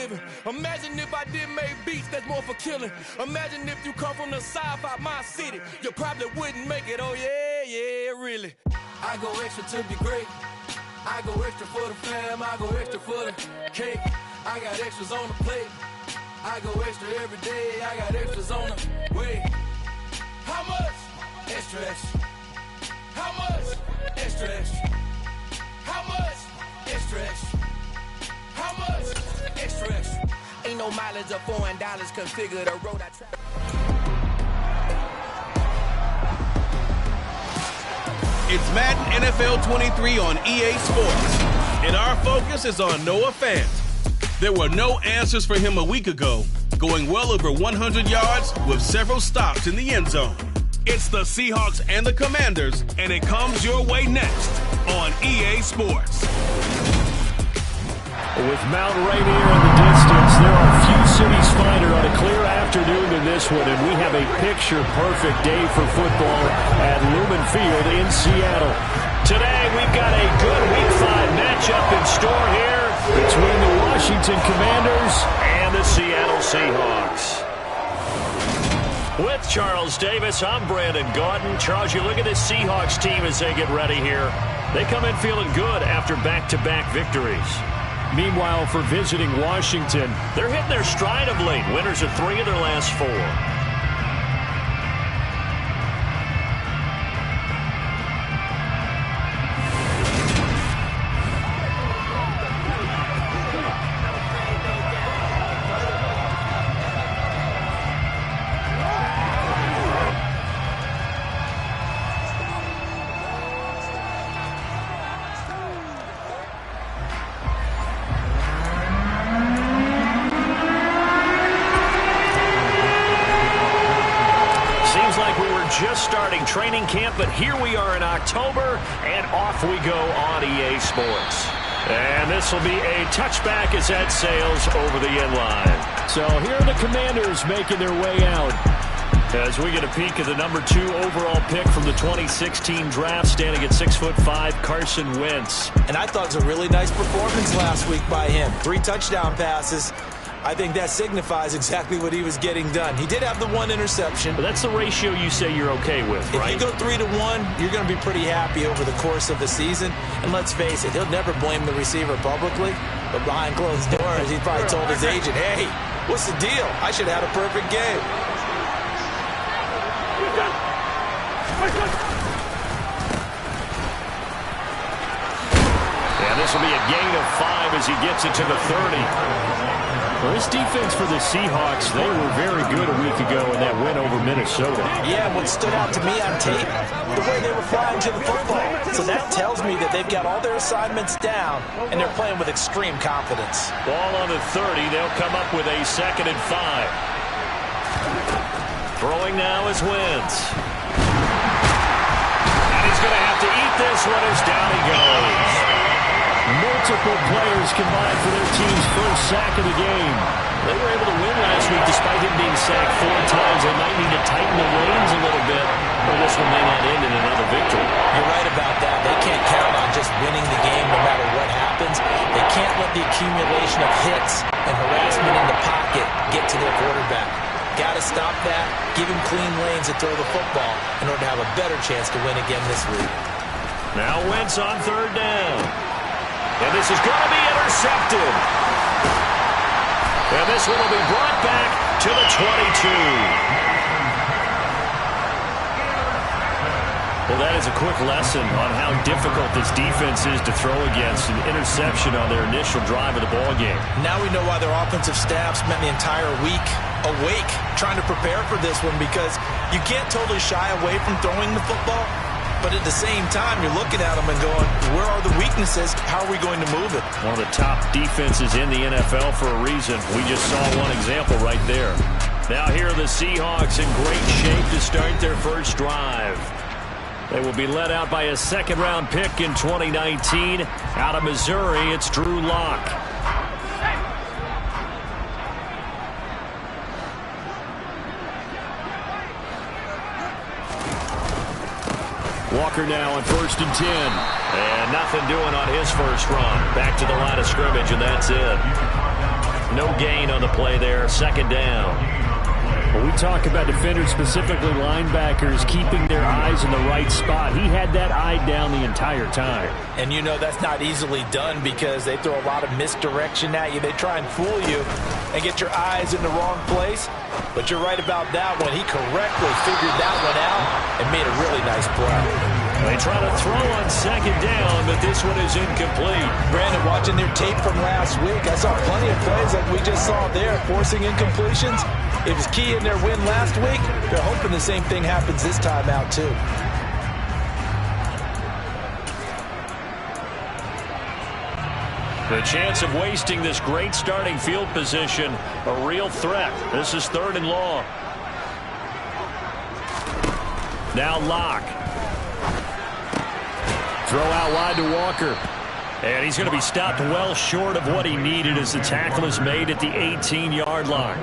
living. Imagine if I did make beats that's more for killing. Imagine if you come from the south out my city. You probably wouldn't make it, oh yeah, really. I go extra to be great. I go extra for the fam, I go extra for the cake. I got extras on the plate. I go extra every day, I got extras on the way. How much? Extra, extra. How much? Extra, extra. How much? Extra, extra. How much? Extra, extra. Ain't no mileage of $4 configure the road I travel. It's Madden NFL 23 on EA Sports, and our focus is on Noah Fant. There were no answers for him a week ago, going well over 100 yards with several stops in the end zone. It's the Seahawks and the Commanders, and it comes your way next on EA Sports. With Mount Rainier in the distance, there are few cities finer on a clear afternoon than this one, and we have a picture-perfect day for football at Lumen Field in Seattle. Today, we've got a good Week 5 matchup in store here between the Washington Commanders and the Seattle Seahawks. With Charles Davis, I'm Brandon Gaudin. Charles, you look at this Seahawks team as they get ready here. They come in feeling good after back-to-back victories. Meanwhile, for visiting Washington, they're hitting their stride of late. Winners of 3 of their last 4. Just starting training camp, but here we are in October, and off we go on EA Sports. And this will be a touchback as that sails over the end line. So here are the Commanders making their way out as we get a peek at the number 2 overall pick from the 2016 draft, standing at 6'5", Carson Wentz. And I thought it was a really nice performance last week by him. 3 touchdown passes. I think that signifies exactly what he was getting done. He did have the 1 interception. But that's the ratio you say you're okay with, right? If you go 3-1, you're going to be pretty happy over the course of the season. And let's face it, he'll never blame the receiver publicly. But behind closed doors, he probably told his agent, hey, what's the deal? I should have had a perfect game. And this will be a gain of 5 as he gets it to the 30. Well, this defense for the Seahawks, they were very good a week ago in that win over Minnesota. Yeah, what stood out to me on tape, the way they were flying to the football. So that tells me that they've got all their assignments down, and they're playing with extreme confidence. Ball on the 30. They'll come up with a 2nd and 5. Throwing now is Wentz. And he's going to have to eat this one as down he goes. Multiple players combined for their team's first sack of the game. They were able to win last week despite him being sacked 4 times. They might need to tighten the reins a little bit, or this one may not end in another victory. You're right about that. They can't count on just winning the game no matter what happens. They can't let the accumulation of hits and harassment in the pocket get to their quarterback. Got to stop that, give him clean lanes to throw the football in order to have a better chance to win again this week. Now Wentz on 3rd down. And this is going to be intercepted. And this one will be brought back to the 22. Well, that is a quick lesson on how difficult this defense is to throw against. An interception on their initial drive of the ballgame. Now we know why their offensive staff spent the entire week awake trying to prepare for this one, because you can't totally shy away from throwing the football. But at the same time, you're looking at them and going, where are the weaknesses? How are we going to move it? One of the top defenses in the NFL for a reason. We just saw one example right there. Now here are the Seahawks in great shape to start their first drive. They will be led out by a 2nd-round pick in 2019. Out of Missouri, it's Drew Lock. Walker now on 1st and 10. And nothing doing on his first run. Back to the line of scrimmage, and that's it. No gain on the play there, second down. Well, we talk about defenders, specifically linebackers, keeping their eyes in the right spot. He had that eye down the entire time. And you know that's not easily done because they throw a lot of misdirection at you. They try and fool you and get your eyes in the wrong place. But you're right about that one. He correctly figured that one out and made a really nice play. They try to throw on second down, but this one is incomplete. Brandon, watching their tape from last week, I saw plenty of plays like we just saw there, forcing incompletions. It was key in their win last week. They're hoping the same thing happens this time out, too. The chance of wasting this great starting field position, a real threat. This is 3rd and long. Now Locke. Throw out wide to Walker. And he's going to be stopped well short of what he needed as the tackle is made at the 18-yard line.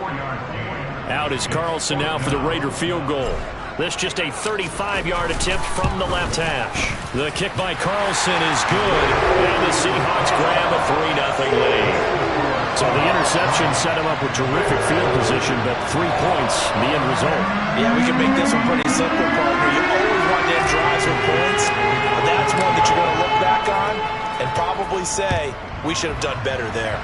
Out is Carlson now for the Raider field goal. This just a 35-yard attempt from the left hash. The kick by Carlson is good, and the Seahawks grab a 3-0 lead. So the interception set him up with terrific field position, but 3 points, the end result. Yeah, we can make this one pretty simple, partner. You always want to end drives with points. But that's one that you're going to look back on and probably say, we should have done better there.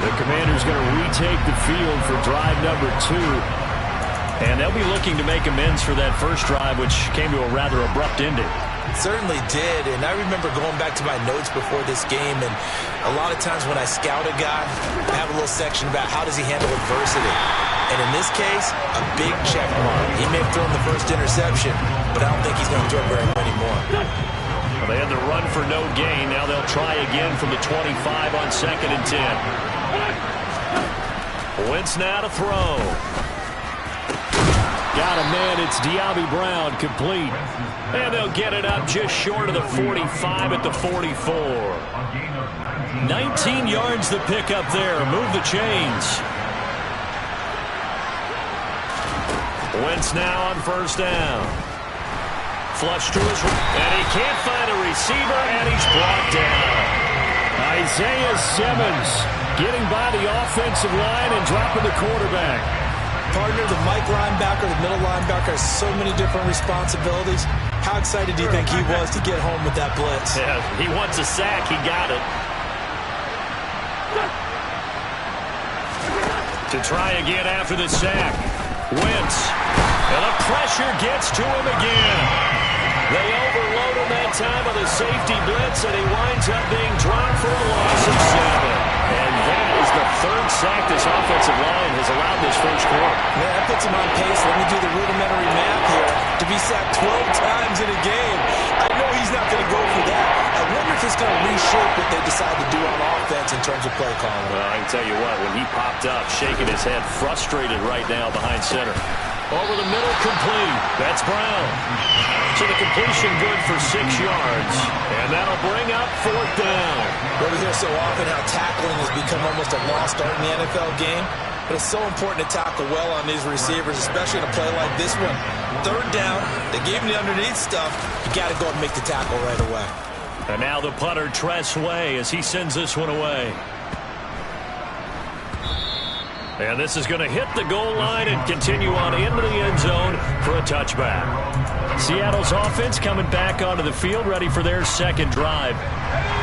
The Commanders going to retake the field for drive number 2. And they'll be looking to make amends for that first drive, which came to a rather abrupt ending. It certainly did, and I remember going back to my notes before this game, and a lot of times when I scout a guy, I have a little section about how does he handle adversity. And in this case, a big check mark. He may have thrown the first interception, but I don't think he's going to throw very many more. Well, they had the run for no gain. Now they'll try again from the 25 on 2nd and 10. Wentz now to throw. Got a man. It's Diaby Brown, complete. And they'll get it up just short of the 45 at the 44. 19 yards the pick up there. Move the chains. Wentz now on first down. Flush to his right, and he can't find a receiver, and he's brought down. Isaiah Simmons getting by the offensive line and dropping the quarterback. Partner, the Mike linebacker, the middle linebacker has so many different responsibilities. How excited do you think he was to get home with that blitz? Yeah, he wants a sack. He got it. To try again after the sack. Wentz. And the pressure gets to him again. They overload him that time with a safety blitz, and he winds up being dropped for a loss of 7. And that is the 3rd sack this offensive line has allowed this first quarter. Yeah, that puts him on pace. Let me do the rudimentary math here. To be sacked 12 times in a game, I know he's not going to go for that. I wonder if it's going to reshape what they decide to do on offense in terms of play calling. Well, I can tell you what, when he popped up, shaking his head, frustrated right now behind center. Over the middle, complete. That's Brown. So the completion good for 6 yards. And that'll bring up 4th down. Well, we hear so often how tackling has become almost a lost art in the NFL game. But it's so important to tackle well on these receivers, especially in a play like this one. 3rd down, they gave him the underneath stuff. You got to go and make the tackle right away. And now the punter, Tress Way, as he sends this one away. And this is going to hit the goal line and continue on into the end zone for a touchback. Seattle's offense coming back onto the field, ready for their second drive.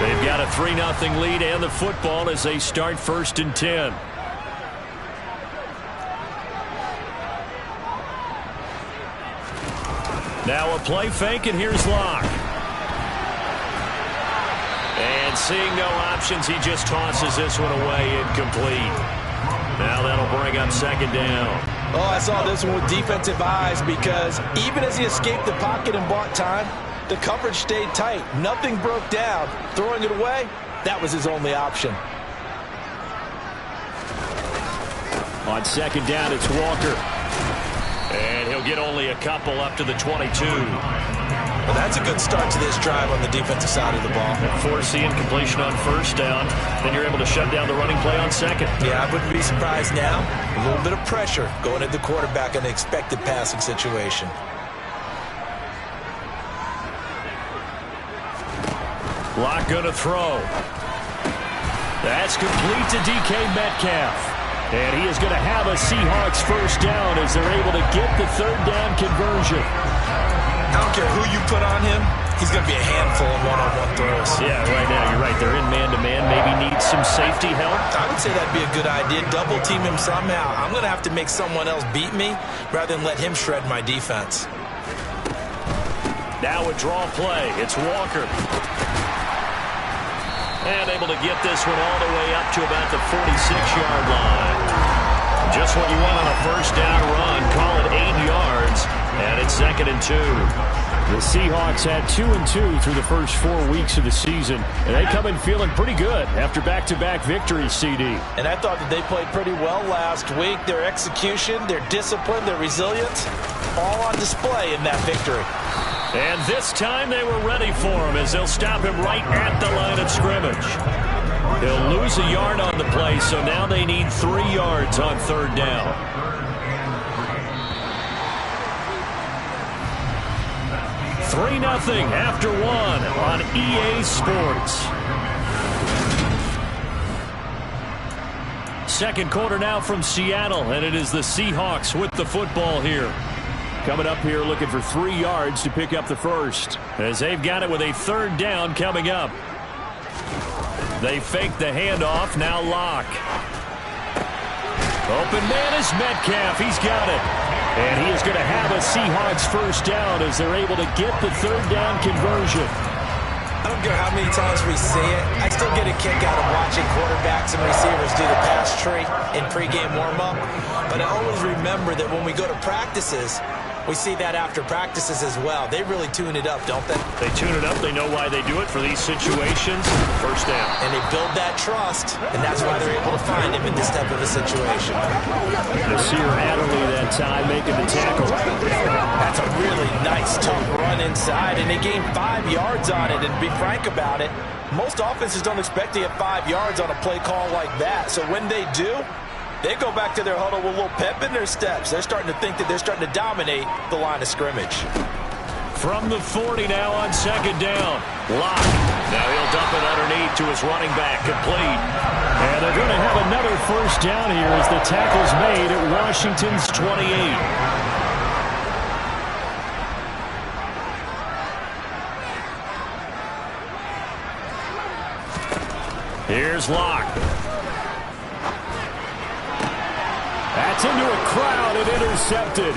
They've got a 3-0 lead and the football as they start 1st and 10. Now a play fake, and here's Locke. And seeing no options, he just tosses this one away, incomplete. Now that'll bring up 2nd down. Oh, I saw this one with defensive eyes because even as he escaped the pocket and bought time, the coverage stayed tight. Nothing broke down. Throwing it away, that was his only option. On 2nd down, it's Walker. And he'll get only a couple up to the 22. Well, that's a good start to this drive on the defensive side of the ball. Force incompletion on 1st down. Then you're able to shut down the running play on 2nd. Yeah, I wouldn't be surprised now. A little bit of pressure going at the quarterback in an expected passing situation. Locke going to throw. That's complete to DK Metcalf. And he is going to have a Seahawks first down as they're able to get the third down conversion. I don't care who you put on him. He's going to be a handful of one-on-one throws. Yeah, right now you're right. They're in man-to-man. Maybe need some safety help. I would say that'd be a good idea. Double team him somehow. I'm going to have to make someone else beat me rather than let him shred my defense. Now a draw play. It's Walker. And able to get this one all the way up to about the 46-yard line. Just what you want on a first down run. Call it 8 yards. And it's 2nd and 2. The Seahawks had 2-2 through the first 4 weeks of the season. And they come in feeling pretty good after back-to-back victories, CD. And I thought that they played pretty well last week. Their execution, their discipline, their resilience, all on display in that victory. And this time they were ready for him as they'll stop him right at the line of scrimmage. He'll lose a yard on the play, so now they need 3 yards on third down. Three 0 after 1 on EA Sports. Second quarter now from Seattle, and it is the Seahawks with the football here. Coming up here looking for 3 yards to pick up the first. As they've got it with a third down coming up. They fake the handoff. Now Locke. Open man is Metcalf. He's got it. And he is going to have a Seahawks first down as they're able to get the third down conversion. I don't care how many times we see it. I still get a kick out of watching quarterbacks and receivers do the pass tree in pregame warm-up. But I always remember that when we go to practices, we see that after practices as well. They really tune it up, don't they? They tune it up. They know why they do it for these situations. First down. And they build that trust, and that's why they're able to find him in this type of a situation. Nasir Adderley that time making the tackle. That's a really nice tough run inside, and they gained 5 yards on it. And to be frank about it, most offenses don't expect to get 5 yards on a play call like that. So when they do, they go back to their huddle with a little pep in their steps. They're starting to think that they're starting to dominate the line of scrimmage. From the 40 now on second down. Locke. Now he'll dump it underneath to his running back. Complete. And they're going to have another first down here as the tackle's made at Washington's 28. Here's Locke. That's into a crowd and intercepted.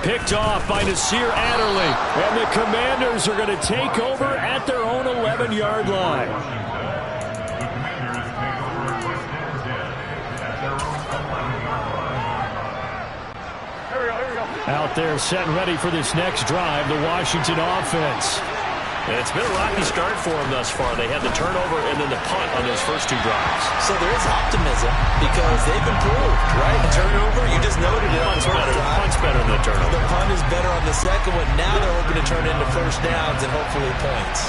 Picked off by Nasir Adderley. And the Commanders are going to take over at their own 11-yard line. Out there set and ready for this next drive, the Washington offense. And it's been a rocky start for them thus far. They had the turnover and then the punt on those first 2 drives. So there is optimism because they've improved, right? The turnover, you just noted it on the first drive. Punt's better than the turnover. The punt is better on the second one. Now they're hoping to turn into first downs and hopefully points.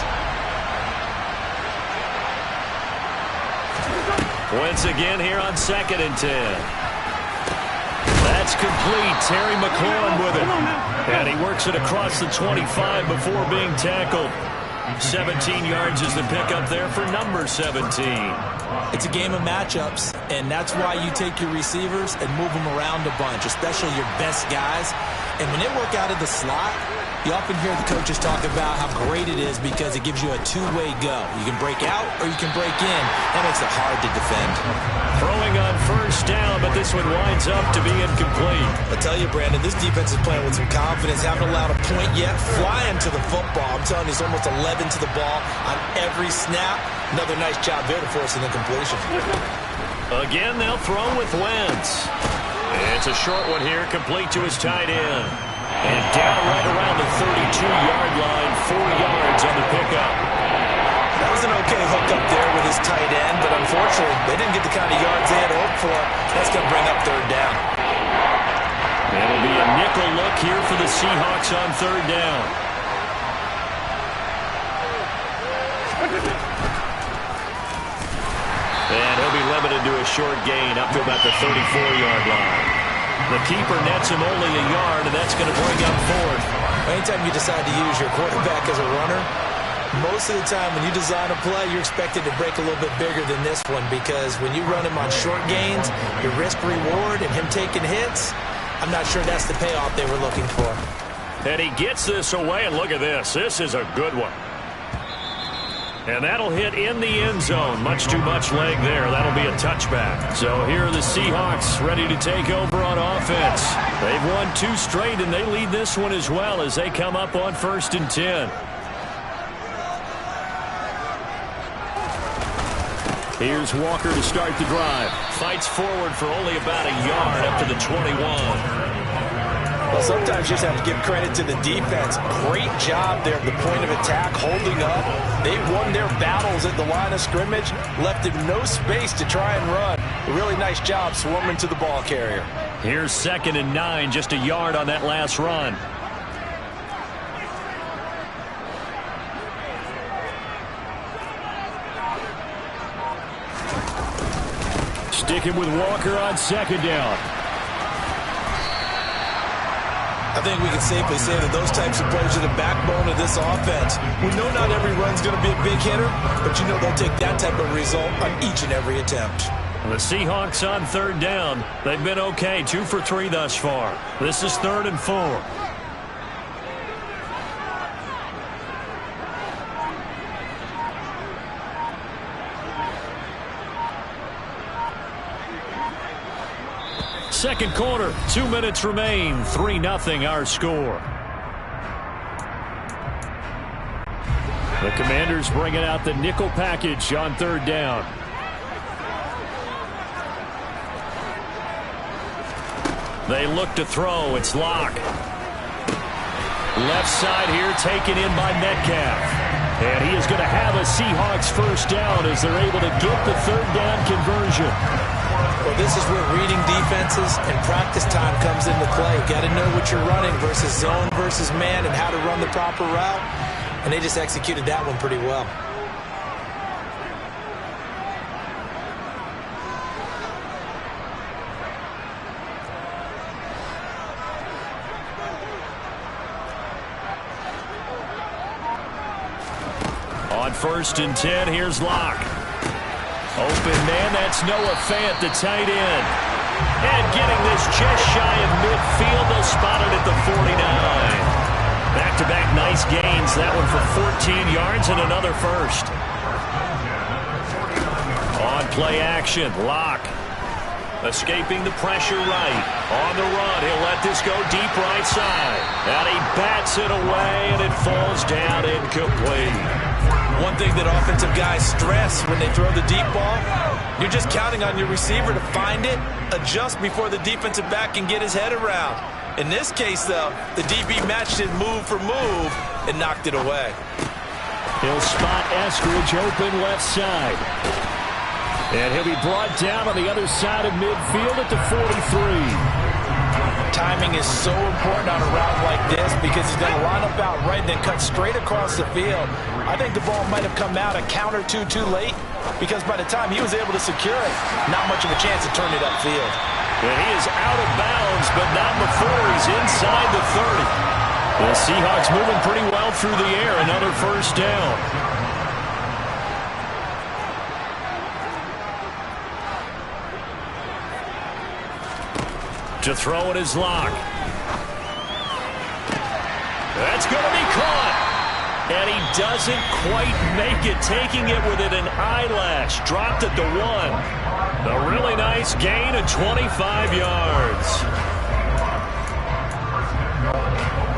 Once again here on 2nd and 10. That's complete. Terry McLaurin with it. And he works it across the 25 before being tackled. 17 yards is the pickup there for number 17. It's a game of matchups, and that's why you take your receivers and move them around a bunch, especially your best guys. And when they work out of the slot, you often hear the coaches talk about how great it is because it gives you a two-way go. You can break out or you can break in. That makes it hard to defend. Throwing on first down, but this one winds up to be incomplete. I tell you, Brandon, this defense is playing with some confidence. Haven't allowed a point yet. Flying to the football. I'm telling you, it's almost 11 to the ball on every snap. Another nice job there to force an incompletion. Again, they'll throw with Wentz. It's a short one here, complete to his tight end. And down right around the 32-yard line, 4 yards on the pickup. That was an okay hook up there with his tight end, but unfortunately, they didn't get the kind of yards they had hoped for. That's going to bring up third down. It'll be a nickel look here for the Seahawks on third down. And he'll be limited to a short gain up to about the 34-yard line. The keeper nets him only a yard, and that's going to bring up fourth. Anytime you decide to use your quarterback as a runner, Most of the time when you design a play, you're expected to break a little bit bigger than this one, because when you run him on short gains, your risk-reward and him taking hits, I'm not sure that's the payoff they were looking for. And he gets this away, and look at this. This is a good one. And that'll hit in the end zone. Much too much leg there. That'll be a touchback. So here are the Seahawks ready to take over on offense. They've won 2 straight, and they lead this one as well as they come up on 1st and 10. Here's Walker to start the drive. Fights forward for only about a yard up to the 21. Well, sometimes you just have to give credit to the defense. Great job there at the point of attack, holding up. They won their battles at the line of scrimmage, left him no space to try and run. A really nice job swarming to the ball carrier. Here's 2nd and 9, just a yard on that last run. Sticking with Walker on 2nd down. I think we can safely say that those types of players are the backbone of this offense. We know not every run's going to be a big hitter, but you know they'll take that type of result on each and every attempt. The Seahawks on 3rd down. They've been okay, 2 for 3 thus far. This is 3rd and 4. Second quarter, 2 minutes remain. 3-0 our score. The Commanders bringing out the nickel package on 3rd down. They look to throw. It's Locke. Left side here taken in by Metcalf. And he is going to have a Seahawks 1st down as they're able to get the 3rd down conversion. Well, this is where reading defenses and practice time comes into play. Got to know what you're running versus zone versus man and how to run the proper route. And they just executed that one pretty well. On 1st and 10, here's Locke. Open man, that's Noah Fant, the tight end. And getting this just shy of midfield, they'll spot it at the 49. Back-to-back nice gains, that one for 14 yards and another first. On play action, Locke. Escaping the pressure right. On the run, he'll let this go deep right side. And he bats it away, and it falls down incomplete. One thing that offensive guys stress when they throw the deep ball, you're just counting on your receiver to find it, adjust before the defensive back can get his head around. In this case, though, the DB matched it move for move and knocked it away. He'll spot Eskridge open left side. And he'll be brought down on the other side of midfield at the 43. Timing is so important on a route like this because he's going to line up out right and then cut straight across the field. I think the ball might have come out a count or two too late because by the time he was able to secure it, not much of a chance to turn it upfield. And he is out of bounds, but not before he's inside the 30. The Seahawks moving pretty well through the air. Another 1st down. To throw it is Locke. That's going to be caught. And he doesn't quite make it, taking it within an eyelash. Dropped at the 1. A really nice gain of 25 yards.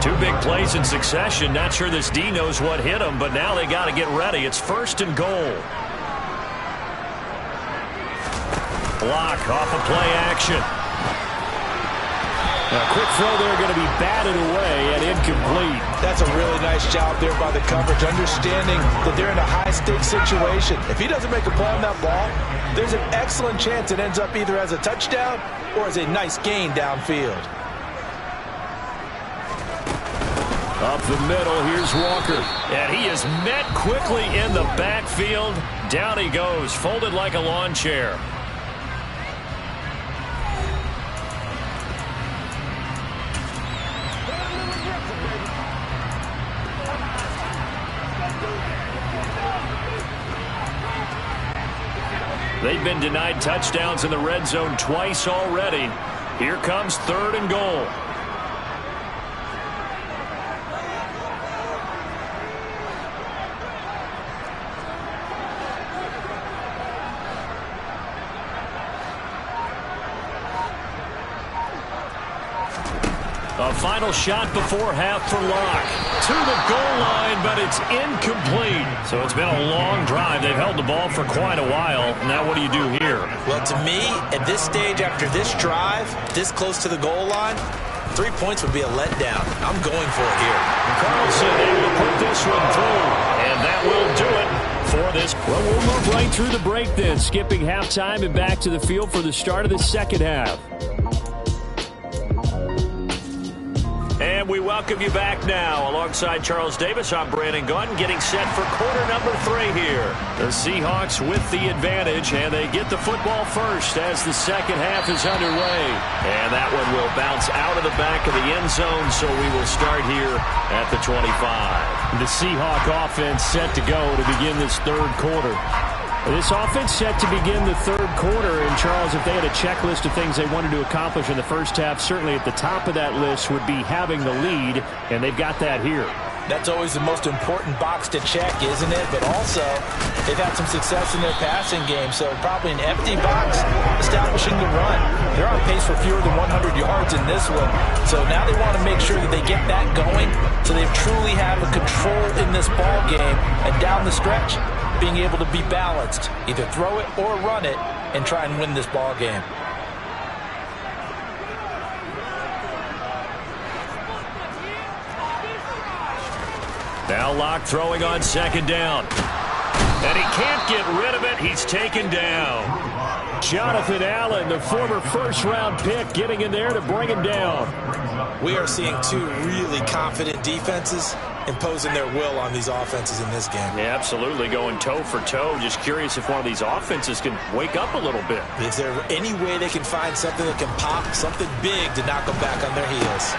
2 big plays in succession. Not sure this D knows what hit him, but now they got to get ready. It's 1st and goal. Locke off of play action. A quick throw there going to be batted away and incomplete. That's a really nice job there by the coverage, understanding that they're in a high-stakes situation. If he doesn't make a play on that ball, there's an excellent chance it ends up either as a touchdown or as a nice gain downfield. Up the middle, here's Walker. And he is met quickly in the backfield. Down he goes, folded like a lawn chair. They've been denied touchdowns in the red zone twice already. Here comes 3rd and goal. A final shot before half for Locke. To the goal line, but it's incomplete. So it's been a long drive. They've held the ball for quite a while. Now what do you do here? Well, to me, at this stage, after this drive, this close to the goal line, 3 points would be a letdown. I'm going for it here. Carlson able to put this one through. And that will do it for this. Well, we'll move right through the break then, skipping halftime and back to the field for the start of the second half. And we welcome you back now. Alongside Charles Davis, I'm Brandon Gunn, getting set for quarter number 3 here. The Seahawks with the advantage, and they get the football first as the second half is underway. And that one will bounce out of the back of the end zone, so we will start here at the 25. The Seahawk offense set to go to begin this third quarter. This offense set to begin the third quarter, and Charles, if they had a checklist of things they wanted to accomplish in the first half, certainly at the top of that list would be having the lead, and they've got that here. That's always the most important box to check, isn't it? But also, they've had some success in their passing game, so probably an empty box establishing the run. They're on pace for fewer than 100 yards in this one, so now they want to make sure that they get that going so they truly have a control in this ball game, and down the stretch, being able to be balanced, either throw it or run it, and try and win this ball game. Now Locke throwing on second down. And he can't get rid of it. He's taken down. Jonathan Allen, the former first-round pick, getting in there to bring him down. We are seeing two really confident defenses imposing their will on these offenses in this game. Yeah, absolutely, going toe for toe. Just curious if one of these offenses can wake up a little bit. Is there any way they can find something that can pop, something big to knock them back on their heels?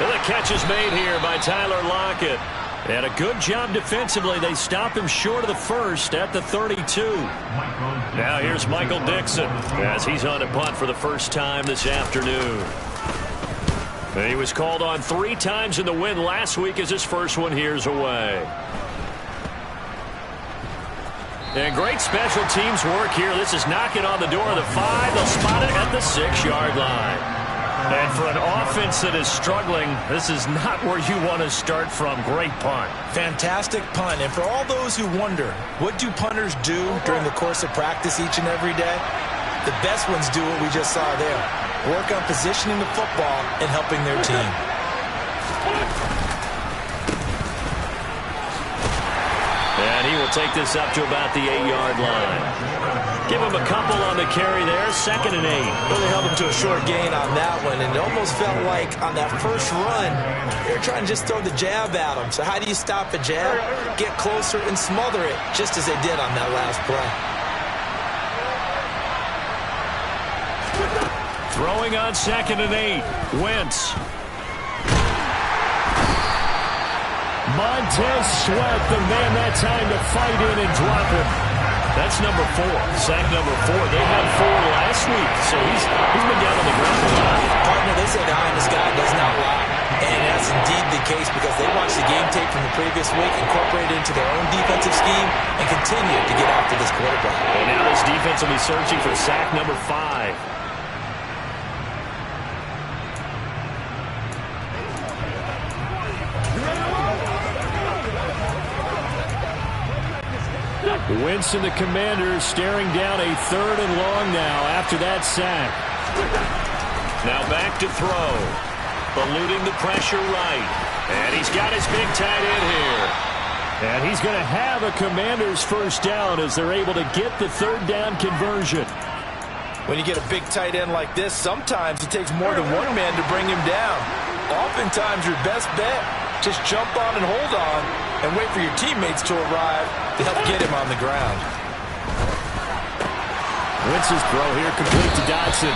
And the catch is made here by Tyler Lockett. And a good job defensively. They stop him short of the first at the 32. Now here's Michael Dixon as he's on a punt for the first time this afternoon. And he was called on 3 times in the win last week as his first one here's away. And great special teams work here. This is knocking on the door of the 5. They'll spot it at the 6-yard line. And for an offense that is struggling, this is not where you want to start from. Great punt. Fantastic punt. And for all those who wonder, what do punters do during the course of practice each and every day? The best ones do what we just saw there. Work on positioning the football and helping their team. And he will take this up to about the 8-yard line. Give him a couple on the carry there, 2nd and 8. Really held him to a short gain on that one, and it almost felt like on that first run, they were trying to just throw the jab at him. So how do you stop a jab? Get closer and smother it, just as they did on that last play. Throwing on 2nd and 8, Wentz. Montez Sweat, the man that time to fight in and drop him. That's number 4, sack number 4. They had 4 last week, so he's been down on the ground a lot. Partner, they say the highness guy does not lie. And that's indeed the case because they watched the game tape from the previous week, incorporated it into their own defensive scheme, and continued to get after this quarterback. And now this defense will be searching for sack number 5. Wentz and the Commanders staring down a 3rd and long now after that sack. Now back to throw. Eluding the pressure right. And he's got his big tight end here. And he's going to have a Commanders first down as they're able to get the 3rd down conversion. When you get a big tight end like this, sometimes it takes more than one man to bring him down. Oftentimes your best bet, just jump on and hold on and wait for your teammates to arrive to help get him on the ground. Wentz's throw here complete to Dodson.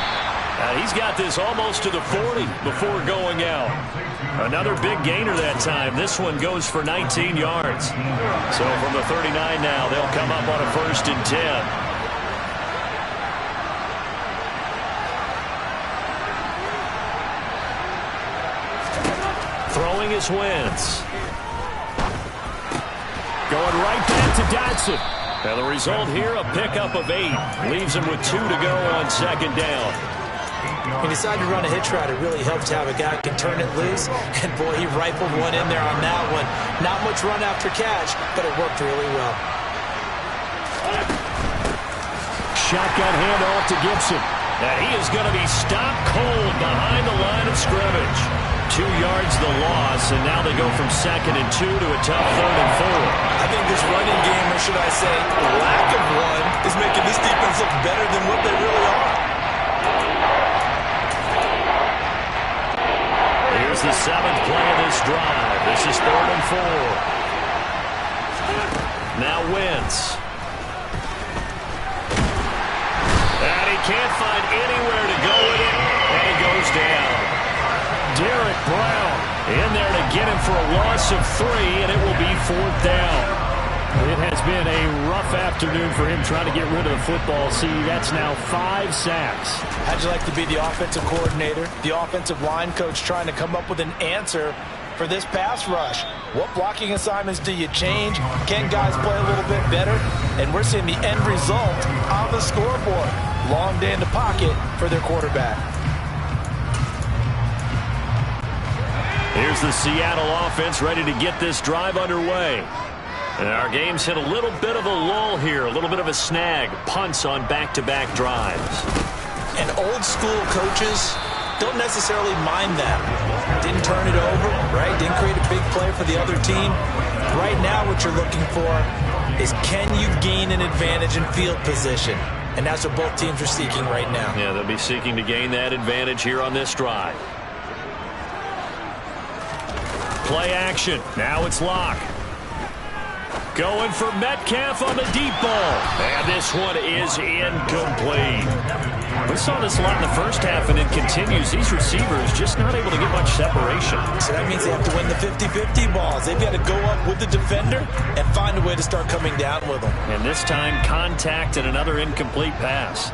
He's got this almost to the 40 before going out. Another big gainer that time. This one goes for 19 yards. So from the 39 now, they'll come up on a 1st and 10. throwing is Wentz. Going right back to Dotson. And the result here, a pickup of 8. Leaves him with 2 to go on second down. He decided to run a hitch route. It really helps to have a guy who can turn it loose. And, boy, he rifled one in there on that one. Not much run after catch, but it worked really well. Shotgun handoff to Gibson. And he is going to be stopped cold behind the line of scrimmage. 2 yards the loss, and now they go from 2nd and 2 to a tough 3rd and 4. I think this running game, or should I say lack of one, is making this defense look better than what they really are. Here's the 7th play of this drive. This is 3rd and 4. Now Wentz. And he can't find anywhere to go with it, and he goes down. Derek Brown in there to get him for a loss of 3, and it will be 4th down. It has been a rough afternoon for him trying to get rid of the football. See, that's now 5 sacks. How'd you like to be the offensive coordinator, the offensive line coach trying to come up with an answer for this pass rush? What blocking assignments do you change? Can guys play a little bit better? And we're seeing the end result on the scoreboard. Long day in the pocket for their quarterback. Here's the Seattle offense ready to get this drive underway. And our game's hit a little bit of a lull here, a little bit of a snag. Punts on back-to-back drives. And old school coaches don't necessarily mind that. Didn't turn it over, right? Didn't create a big play for the other team. Right now what you're looking for is, can you gain an advantage in field position? And that's what both teams are seeking right now. Yeah, they'll be seeking to gain that advantage here on this drive. Play action. Now it's Locke. Going for Metcalf on the deep ball. And this one is incomplete. We saw this a lot in the first half, and it continues. These receivers just not able to get much separation. So that means they have to win the 50-50 balls. They've got to go up with the defender and find a way to start coming down with them. And this time, contact and another incomplete pass.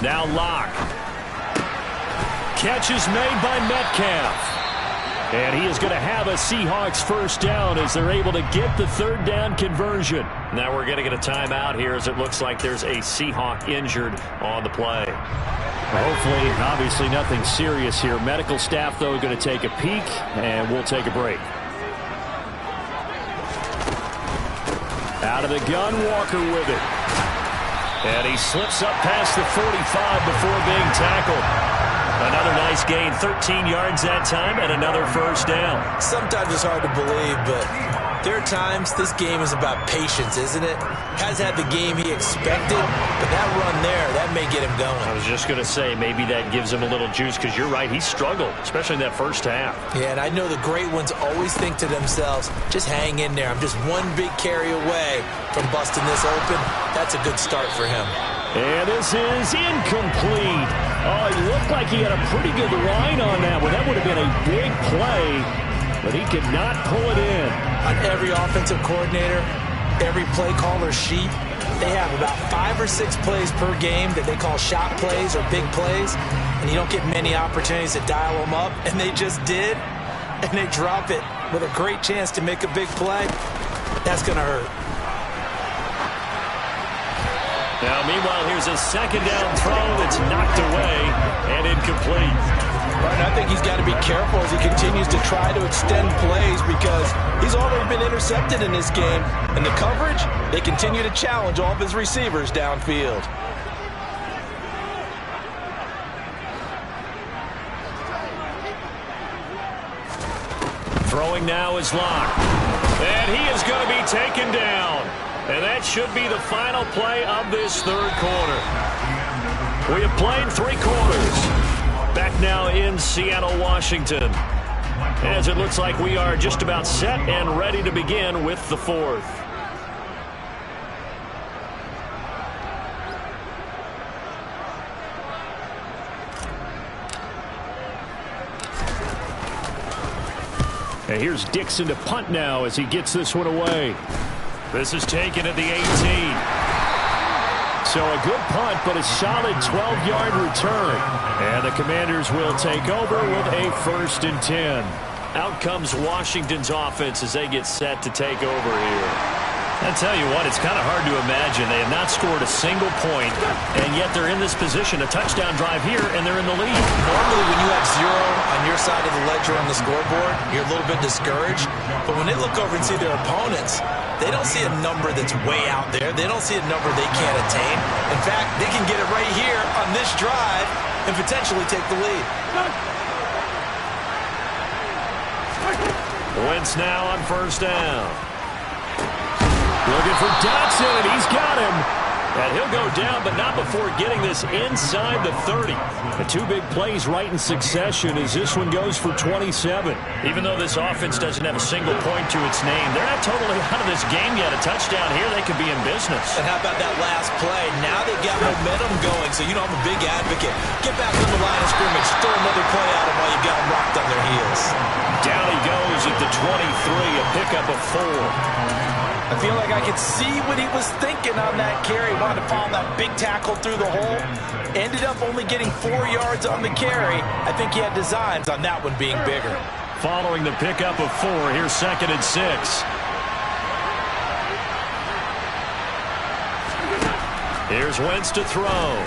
Now Locke. Catch is made by Metcalf. And he is going to have a Seahawks first down as they're able to get the 3rd down conversion. Now we're going to get a timeout here as it looks like there's a Seahawk injured on the play. Hopefully, obviously nothing serious here. Medical staff, though, going to take a peek, and we'll take a break. Out of the gun, Walker with it. And he slips up past the 45 before being tackled. Another nice gain, 13 yards that time, and another first down. Sometimes it's hard to believe, but there are times this game is about patience, isn't it? Has had the game he expected, but that run there, that may get him going. I was just going to say, maybe that gives him a little juice, because you're right, he struggled, especially in that first half. Yeah, and I know the great ones always think to themselves, just hang in there. I'm just one big carry away from busting this open. That's a good start for him. And this is incomplete. Oh, it looked like he had a pretty good line on that one. That would have been a big play, but he could not pull it in. On every offensive coordinator, every play caller sheet, they have about 5 or 6 plays per game that they call shot plays or big plays, and you don't get many opportunities to dial them up, and they just did, and they drop it with a great chance to make a big play. That's going to hurt. Now, meanwhile, here's a 2nd down throw that's knocked away and incomplete. Right, I think he's got to be careful as he continues to try to extend plays because he's already been intercepted in this game. And the coverage, they continue to challenge all of his receivers downfield. Throwing now is Locke. And he is going to be taken down. And that should be the final play of this 3rd quarter. We have played 3 quarters. Back now in Seattle, Washington. As it looks like we are just about set and ready to begin with the 4th. And here's Dixon to punt now as he gets this one away. This is taken at the 18. So a good punt, but a solid 12-yard return. And the Commanders will take over with a 1st and 10. Out comes Washington's offense as they get set to take over here. I tell you what, it's kind of hard to imagine. They have not scored a single point, and yet they're in this position, a touchdown drive here, and they're in the lead. Normally, when you have 0 on your side of the ledger on the scoreboard, you're a little bit discouraged. But when they look over and see their opponents, they don't see a number that's way out there. They don't see a number they can't attain. In fact, they can get it right here on this drive and potentially take the lead. Wentz now on 1st down. Looking for Dotson, and he's got him. And he'll go down, but not before getting this inside the 30. The 2 big plays right in succession as this one goes for 27. Even though this offense doesn't have a single point to its name, they're not totally out of this game yet. A touchdown here, they could be in business. And how about that last play? Now they've got momentum going, so you know I'm a big advocate. Get back on the line of scrimmage, throw another play at them while you've got them rocked on their heels. Down he goes at the 23, a pickup of 4. I feel like I could see what he was thinking on that carry. Wanted to follow that big tackle through the hole. Ended up only getting 4 yards on the carry. I think he had designs on that one being bigger. Following the pickup of 4, here's 2nd and 6. Here's Wentz to throw.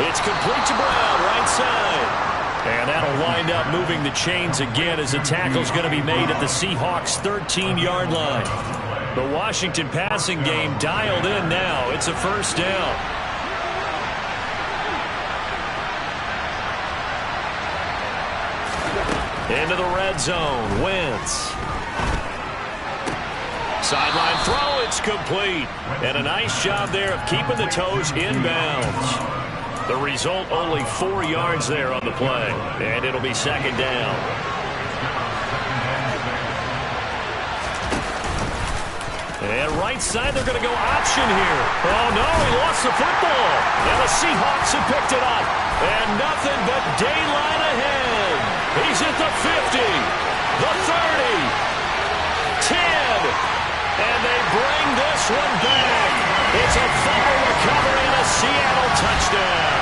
It's complete to Brown, right side. And that'll wind up moving the chains again as the tackle's going to be made at the Seahawks' 13-yard line. The Washington passing game dialed in now. It's a 1st down. Into the red zone. Wentz. Sideline throw. It's complete. And a nice job there of keeping the toes inbounds. The result, only 4 yards there on the play. And it'll be 2nd down. And right side, they're going to go option here. Oh, no, he lost the football. And the Seahawks have picked it up. And nothing but daylight ahead. He's at the 50, the 30, 10. And they bring this one back. It's a fumble recovery and a Seattle touchdown.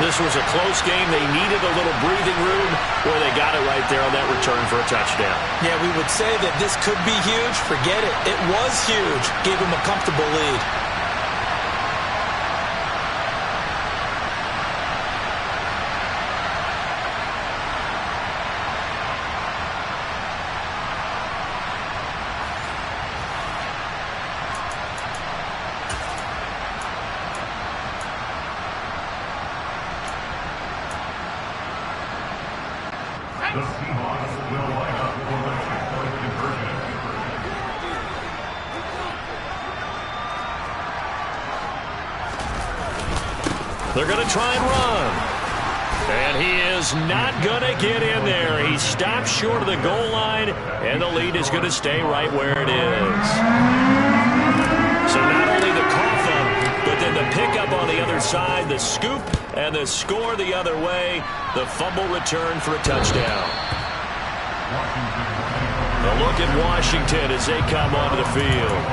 This was a close game. They needed a little breathing room where they got it right there on that return for a touchdown. Yeah, we would say that this could be huge. Forget it. It was huge. Gave them a comfortable lead. They're going to try and run. And he is not going to get in there. He stopped short of the goal line, and the lead is going to stay right where it is. So not only the cough up, but then the pickup on the other side, the scoop, and the score the other way. The fumble return for a touchdown. A look at Washington as they come onto the field.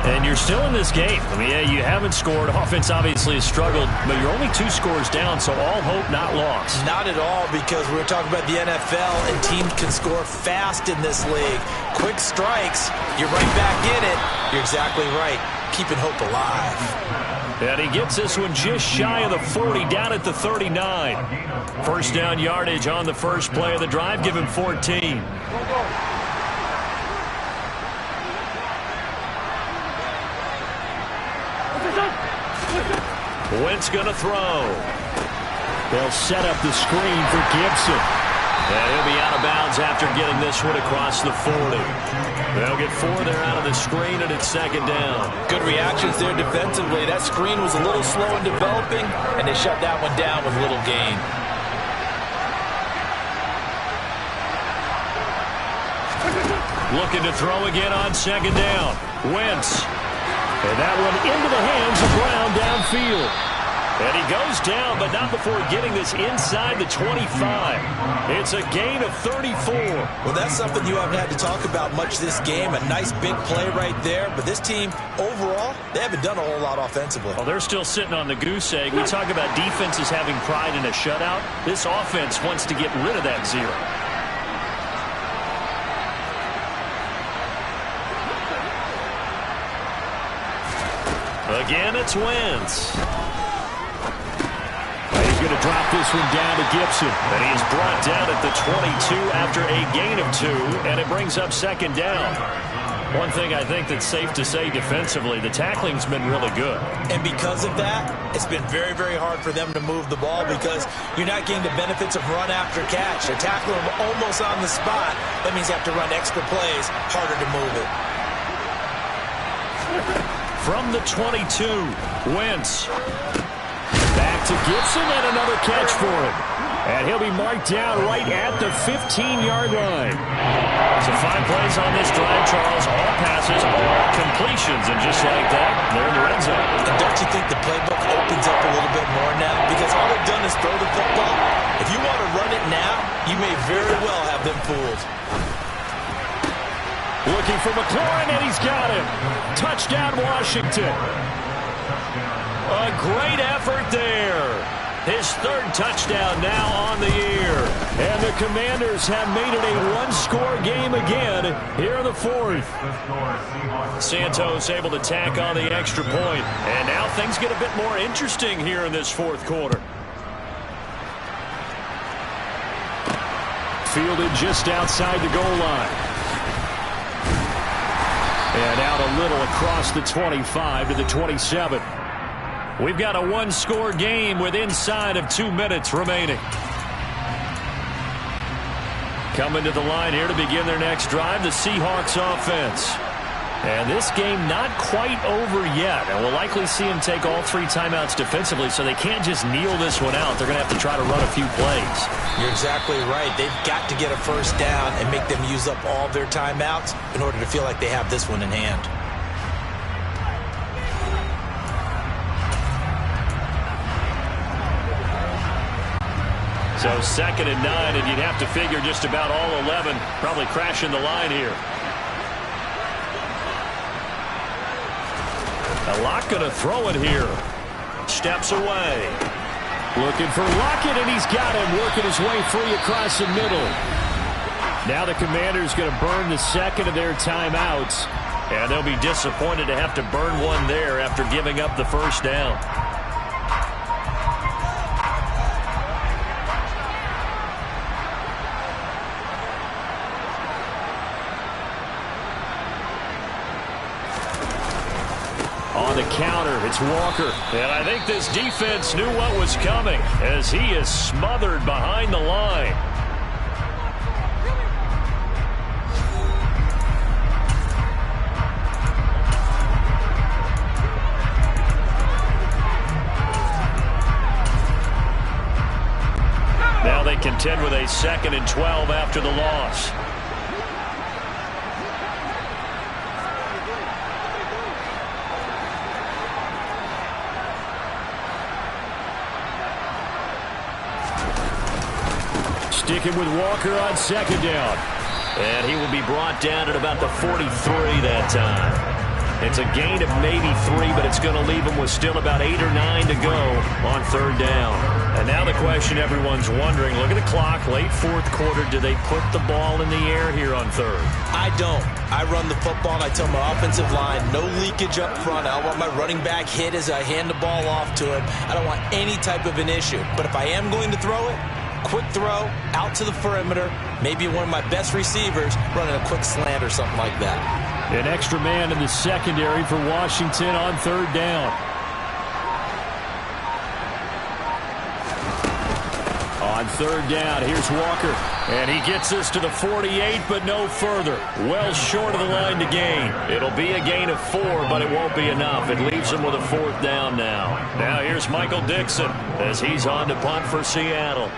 And you're still in this game. I mean, yeah, you haven't scored. Offense obviously has struggled, but you're only 2 scores down, so all hope not lost. Not at all, because we're talking about the NFL, and teams can score fast in this league. Quick strikes, you're right back in it. You're exactly right. Keeping hope alive. And he gets this one just shy of the 40, down at the 39. 1st down yardage on the first play of the drive. Give him 14. Wentz going to throw. They'll set up the screen for Gibson. And he'll be out of bounds after getting this one across the 40. They'll get 4 there out of the screen, and it's 2nd down. Good reactions there defensively. That screen was a little slow in developing, and they shut that one down with little gain. Looking to throw again on 2nd down. Wentz. And that one into the hands of Brown downfield. And he goes down, but not before getting this inside the 25. It's a gain of 34. Well, that's something you haven't had to talk about much this game. A nice big play right there. But this team, overall, they haven't done a whole lot offensively. Well, they're still sitting on the goose egg. We talk about defenses having pride in a shutout. This offense wants to get rid of that zero. Again, it's Wentz. He's going to drop this one down to Gibson. And he is brought down at the 22 after a gain of 2, and it brings up second down. One thing I think that's safe to say defensively, the tackling's been really good. And because of that, it's been very, very hard for them to move the ball because you're not getting the benefits of run after catch. They're tackling them almost on the spot. That means you have to run extra plays, harder to move it. From the 22, Wentz. Back to Gibson and another catch for him. And he'll be marked down right at the 15-yard line. So 5 plays on this drive, Charles. All passes, all completions. And just like that, they're in the red zone. And don't you think the playbook opens up a little bit more now? Because all they've done is throw the football. If you want to run it now, you may very well have them fooled. Looking for McLaurin, and he's got him. Touchdown, Washington. A great effort there. His 3rd touchdown now on the year. And the Commanders have made it a one-score game again here in the 4th. Santos able to tack on the extra point. And now things get a bit more interesting here in this 4th quarter. Fielded just outside the goal line. And out a little across the 25 to the 27. We've got a one-score game with inside of 2 minutes remaining. Coming to the line here to begin their next drive, the Seahawks offense. And this game not quite over yet. And we'll likely see them take all 3 timeouts defensively, so they can't just kneel this one out. They're going to have to try to run a few plays. You're exactly right. They've got to get a first down and make them use up all their timeouts in order to feel like they have this one in hand. So 2nd and 9, and you'd have to figure just about all 11 probably crashing the line here. A Lock going to throw it here. Steps away. Looking for Lockett, and he's got him working his way free across the middle. Now the Commanders going to burn the 2nd of their timeouts. And they'll be disappointed to have to burn one there after giving up the first down. On the counter, it's Walker. And I think this defense knew what was coming as he is smothered behind the line. Now they contend with a 2nd and 12 after the loss. Sticking with Walker on 2nd down. And he will be brought down at about the 43 that time. It's a gain of maybe 3, but it's going to leave him with still about 8 or 9 to go on 3rd down. And now the question everyone's wondering, look at the clock, late 4th quarter, do they put the ball in the air here on 3rd? I don't. I run the football, and I tell my offensive line, no leakage up front. I don't want my running back hit as I hand the ball off to him. I don't want any type of an issue. But if I am going to throw it, quick throw, out to the perimeter, maybe one of my best receivers running a quick slant or something like that. An extra man in the secondary for Washington on 3rd down. On 3rd down, here's Walker. And he gets us to the 48, but no further. Well short of the line to gain. It'll be a gain of 4, but it won't be enough. It leaves him with a 4th down now. Now here's Michael Dixon as he's on to punt for Seattle.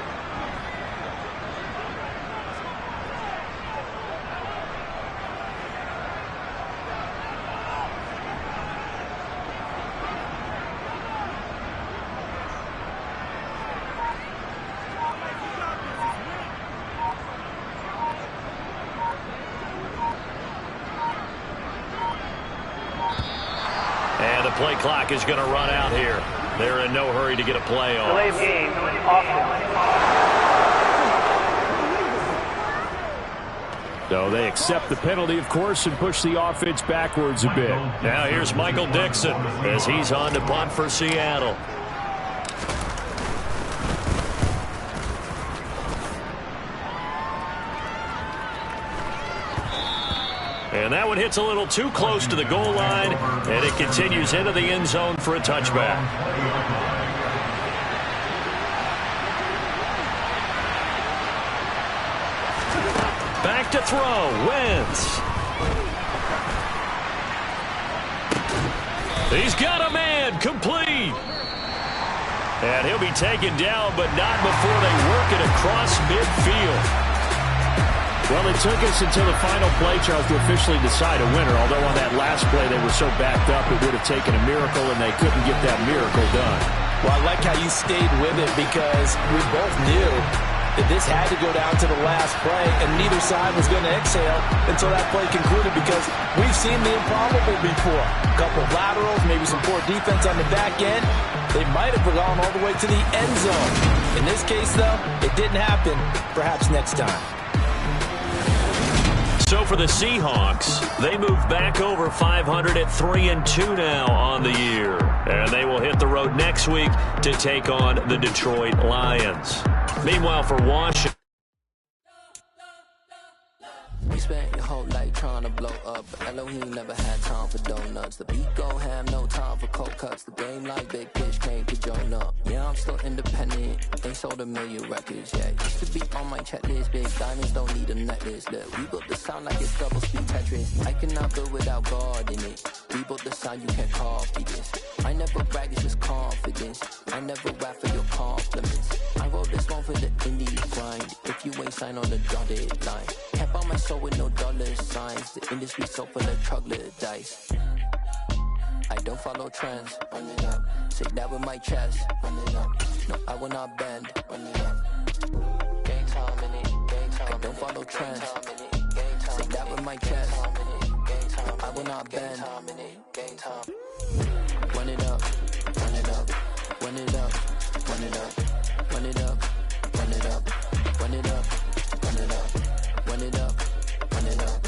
And the play clock is going to run out here. They're in no hurry to get a play off. Delay of game, offense. So they accept the penalty, of course, and push the offense backwards a bit. Now here's Michael Dixon as he's on to punt for Seattle. And that one hits a little too close to the goal line, and it continues into the end zone for a touchback. Back to throw, Wentz. He's got a man, complete. And he'll be taken down, but not before they work it across midfield. Well, it took us until the final play, Charles, to officially decide a winner. Although on that last play they were so backed up, it would have taken a miracle, and they couldn't get that miracle done. Well, I like how you stayed with it because we both knew that this had to go down to the last play, and neither side was going to exhale until that play concluded because we've seen the improbable before. A couple of laterals, maybe some poor defense on the back end. They might have gone all the way to the end zone. In this case, though, it didn't happen. Perhaps next time. So for the Seahawks, they move back over 500 at 3-2 now on the year. And they will hit the road next week to take on the Detroit Lions. Meanwhile, for Washington. You spent your whole life trying to blow up, but Elohim never had time for donuts. The beat go ham, no time for cold cuts. The game like Big Pitch came to join up. Yeah, I'm still independent. They sold 1 million records, yeah. Used to be on my checklist. Big diamonds don't need a necklace. Look, we built the sound like it's double speed Tetris. I cannot build without God in it. We built the sound, you can't copy this. I never brag, it's just confidence. I never rap for your compliments. I wrote this one for the indie grind. If you ain't signed on the dotted line, can't buy my soul with no dollar signs. The industry so full of troglodytes. I don't follow trends. Run it up. Say that with my chest. Run it up. No, I will not bend. Run it up. Game time in it. Game time. I don't follow trends. Say that with my chest. I will not bend. Game time. Run it up. Run it up. Run it up. Run it up. Run it up. Run it up. Run it up. Run it up. Run it up. Run it up.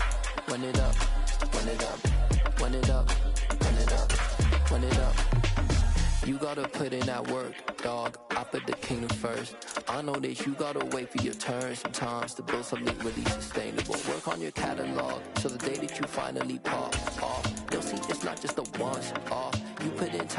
Run it up. Run it up. Run it up. Run it up. Run it up. You gotta put in that work, dog. I put the kingdom first. I know that you gotta wait for your turn sometimes to build something really sustainable. Work on your catalog so the day that you finally pop off, you'll see it's not just a once off. You put in time.